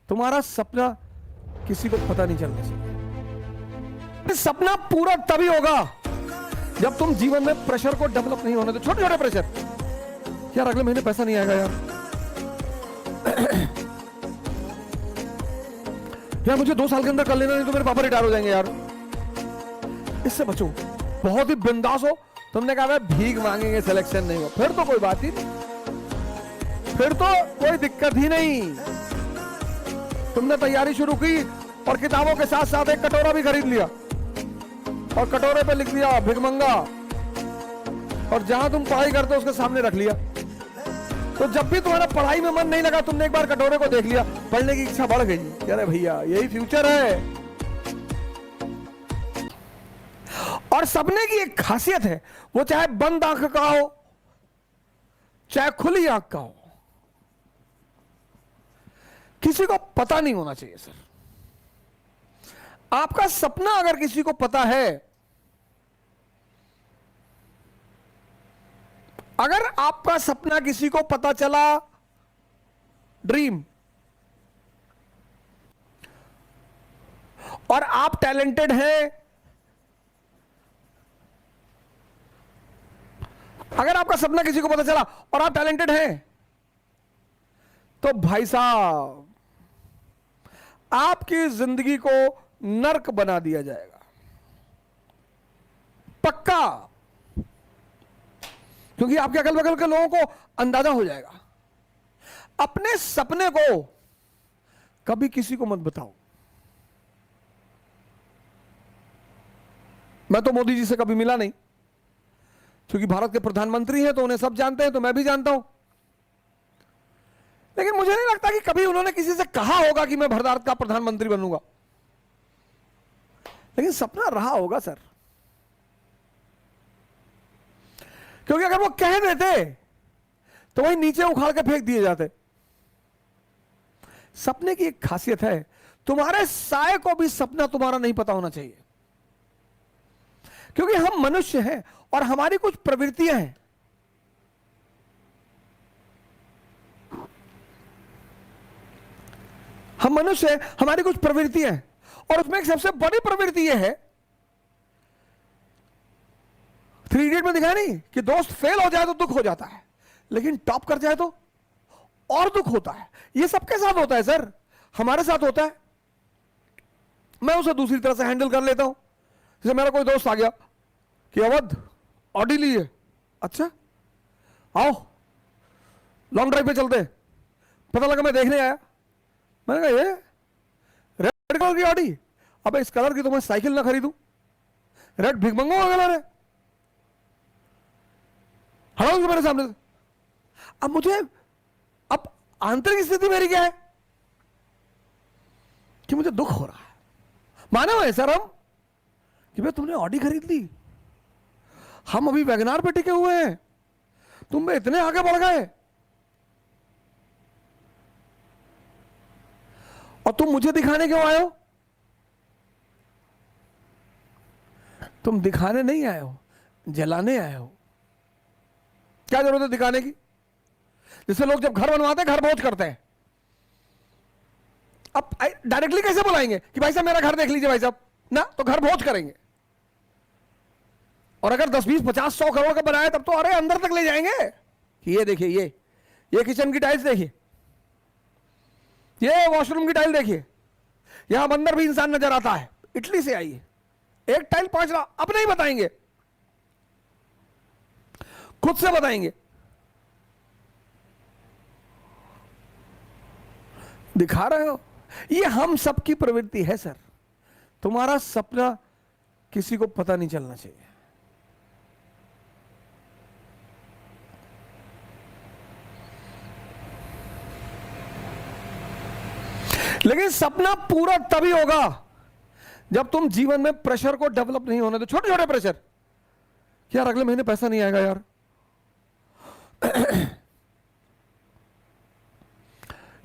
तुम्हारा सपना किसी को पता नहीं चलना चाहिए। सपना पूरा तभी होगा जब तुम जीवन में प्रेशर को डेवलप नहीं होने दो। छोटे छोटे प्रेशर, यार अगले महीने पैसा नहीं आएगा, यार मुझे 2 साल के अंदर कर लेना, नहीं तो मेरे पापा रिटायर हो जाएंगे यार। इससे बचो, बहुत ही बिंदास हो। तुमने कहा भीख मांगेंगे, सिलेक्शन नहीं हो, फिर तो कोई बात ही नहीं, फिर तो कोई दिक्कत ही नहीं। तुमने तैयारी शुरू की और किताबों के साथ साथ एक कटोरा भी खरीद लिया और कटोरे पे लिख दिया भिखमंगा, और जहां तुम पढ़ाई करते हो उसके सामने रख लिया। तो जब भी तुम्हारा पढ़ाई में मन नहीं लगा, तुमने एक बार कटोरे को देख लिया, पढ़ने की इच्छा बढ़ गई। अरे भैया यही फ्यूचर है। और सपने की एक खासियत है, वो चाहे बंद आंख का हो चाहे खुली आंख का हो, किसी को पता नहीं होना चाहिए सर। आपका सपना अगर किसी को पता है, अगर आपका सपना किसी को पता चला, ड्रीम, और आप टैलेंटेड हैं, अगर आपका सपना किसी को पता चला और आप टैलेंटेड हैं, तो भाई साहब आपकी जिंदगी को नर्क बना दिया जाएगा, पक्का। क्योंकि आपके अगल बगल के लोगों को अंदाजा हो जाएगा। अपने सपने को कभी किसी को मत बताओ। मैं तो मोदी जी से कभी मिला नहीं, क्योंकि भारत के प्रधानमंत्री हैं तो उन्हें सब जानते हैं, तो मैं भी जानता हूं। लेकिन मुझे नहीं लगता कि कभी उन्होंने किसी से कहा होगा कि मैं भारत का प्रधानमंत्री बनूंगा। लेकिन सपना रहा होगा सर, क्योंकि अगर वो कह देते तो वही नीचे उखाड़ के फेंक दिए जाते। सपने की एक खासियत है, तुम्हारे साय को भी सपना तुम्हारा नहीं पता होना चाहिए। क्योंकि हम मनुष्य हैं और हमारी कुछ प्रवृत्तियां हैं। हम मनुष्य हैं, हमारी कुछ प्रवृत्तियां हैं, और उसमें एक सबसे बड़ी प्रवृत्ति यह है, 3 इडियट में दिखाया नहीं कि दोस्त फेल हो जाए तो दुख हो जाता है, लेकिन टॉप कर जाए तो और दुख होता है। यह सबके साथ होता है सर, हमारे साथ होता है। मैं उसे दूसरी तरह से हैंडल कर लेता हूं। जैसे मेरा कोई दोस्त आ गया कि अवध ऑडी ली है, अच्छा आओ लॉन्ग ड्राइव पे चलते हैं। पता लगा मैं देखने आया, मैंने कहा ये रेड कलर की ऑडी, अब इस कलर की तो मैं साइकिल ना खरीदूं, रेड भिखमंगों का कलर है, हटाओ उसको मेरे सामने से। अब मुझे, अब आंतरिक स्थिति मेरी क्या है कि मुझे दुख हो रहा है। माने हुए सर हम कि भाई तुमने ऑडी खरीद ली, हम अभी वैगनार पे टिके हुए हैं, तुम में इतने आगे बढ़ गए, और तुम मुझे दिखाने क्यों आए हो? तुम दिखाने नहीं आए हो, जलाने आए हो। क्या जरूरत है दिखाने की? जैसे लोग जब घर बनवाते हैं, घर भोज करते हैं, अब डायरेक्टली कैसे बुलाएंगे कि भाई साहब मेरा घर देख लीजिए भाई साहब ना, तो घर भोज करेंगे। और अगर 10, 20, 50, 100 करोड़ का बनाए तब तो अरे अंदर तक ले जाएंगे कि ये देखिए, ये किचन की टाइल्स देखिए, ये वॉशरूम की टाइल देखिए, यहां अंदर भी इंसान नजर आता है, इटली से आई है, एक टाइल 5 लाख। अब नहीं बताएंगे, खुद से बताएंगे। दिखा रहे हो, ये हम सबकी प्रवृत्ति है सर। तुम्हारा सपना किसी को पता नहीं चलना चाहिए। लेकिन सपना पूरा तभी होगा जब तुम जीवन में प्रेशर को डेवलप नहीं होने दो। छोटे छोटे प्रेशर, यार अगले महीने पैसा नहीं आएगा यार,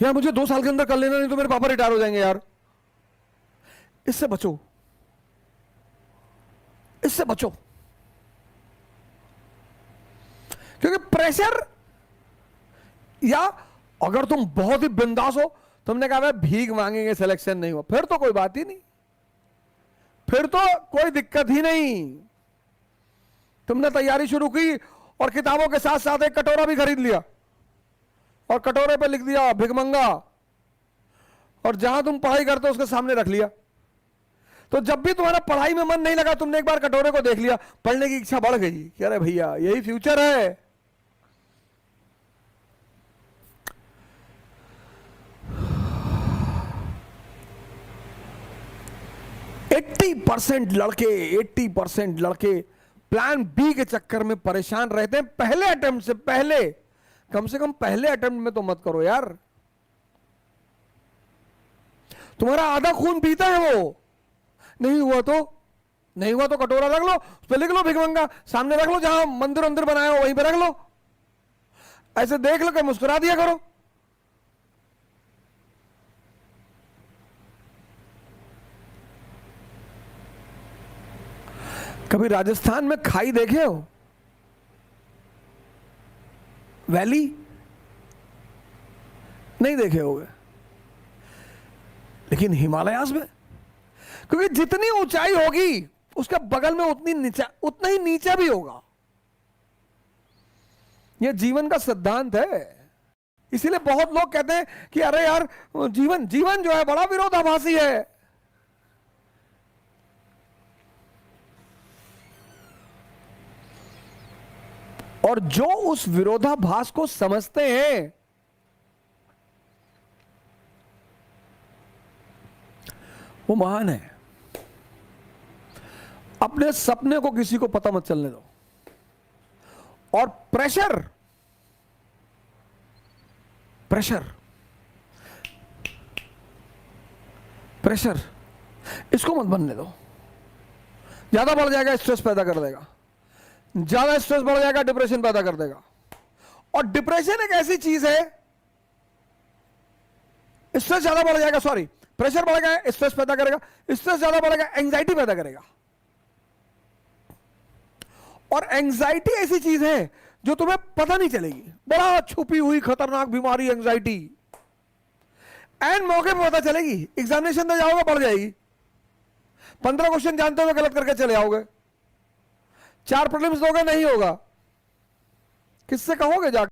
यार मुझे 2 साल के अंदर कर लेना, नहीं तो मेरे पापा रिटायर हो जाएंगे यार। इससे बचो, इससे बचो। क्योंकि प्रेशर, या अगर तुम बहुत ही बिंदास हो तुमने कहा भाई भीख मांगेंगे सिलेक्शन नहीं हुआ, फिर तो कोई बात ही नहीं, फिर तो कोई दिक्कत ही नहीं। तुमने तैयारी शुरू की और किताबों के साथ साथ एक कटोरा भी खरीद लिया और कटोरे पे लिख दिया भिखमंगा, और जहां तुम पढ़ाई करते हो उसके सामने रख लिया। तो जब भी तुम्हारा पढ़ाई में मन नहीं लगा, तुमने एक बार कटोरे को देख लिया, पढ़ने की इच्छा बढ़ गई कि अरे भैया यही फ्यूचर है। 80% लड़के प्लान बी के चक्कर में परेशान रहते हैं पहले अटेम्प्ट से पहले। कम से कम पहले अटेम्प्ट में तो मत करो यार, तुम्हारा आधा खून पीता है वो। नहीं हुआ तो कटोरा रख लो, उस पर लिख लो भिखमंगा, सामने रख लो, जहां मंदिर अंदर बनाया हो वहीं पे रख लो, ऐसे देख लो कि मुस्कुरा दिया करो। कभी राजस्थान में खाई देखे हो? वैली नहीं देखे होगे, लेकिन हिमालयास में, क्योंकि जितनी ऊंचाई होगी उसके बगल में उतना ही नीचा भी होगा। यह जीवन का सिद्धांत है। इसीलिए बहुत लोग कहते हैं कि अरे यार जीवन जो है बड़ा विरोधाभासी है। और जो उस विरोधाभास को समझते हैं वो महान है। अपने सपने को किसी को पता मत चलने दो। और प्रेशर इसको मत बनने दो। ज्यादा बढ़ जाएगा स्ट्रेस पैदा कर देगा, ज्यादा स्ट्रेस बढ़ जाएगा डिप्रेशन पैदा कर देगा। और डिप्रेशन एक ऐसी चीज है, स्ट्रेस ज्यादा बढ़ जाएगा, सॉरी प्रेशर बढ़ेगा स्ट्रेस पैदा करेगा, स्ट्रेस ज्यादा बढ़ेगा एंजाइटी पैदा करेगा। और एंजाइटी ऐसी चीज है जो तुम्हें पता नहीं चलेगी, बड़ा छुपी हुई खतरनाक बीमारी एंजाइटी, एंड मौके पे पता चलेगी। एग्जामिनेशन दे जाओगे बढ़ जाएगी, 15 क्वेश्चन जानते हो गलत करके चले आओगे, 4 प्रीलिम्स दोगे नहीं होगा, किससे कहोगे जाकर?